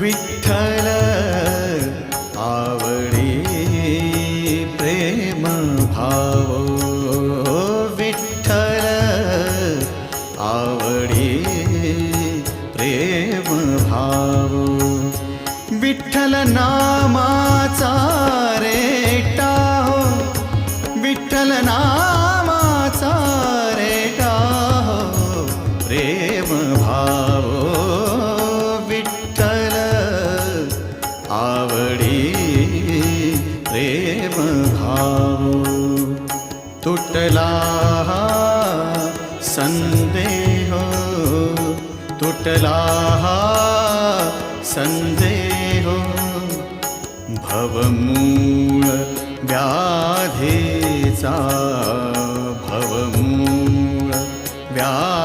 विठ्ठल आवडी प्रेम भाव, विठ्ठल आवडी प्रेम भाव, विठ्ठल नामाचा रेटा हो, विठ्ठल नामाचा रेटा हो प्रेम भाव, विठ्ठल आवडी प्रेम भाव. तुटला संदेह, तुटला संदेह, भवमूळ व्याधीचा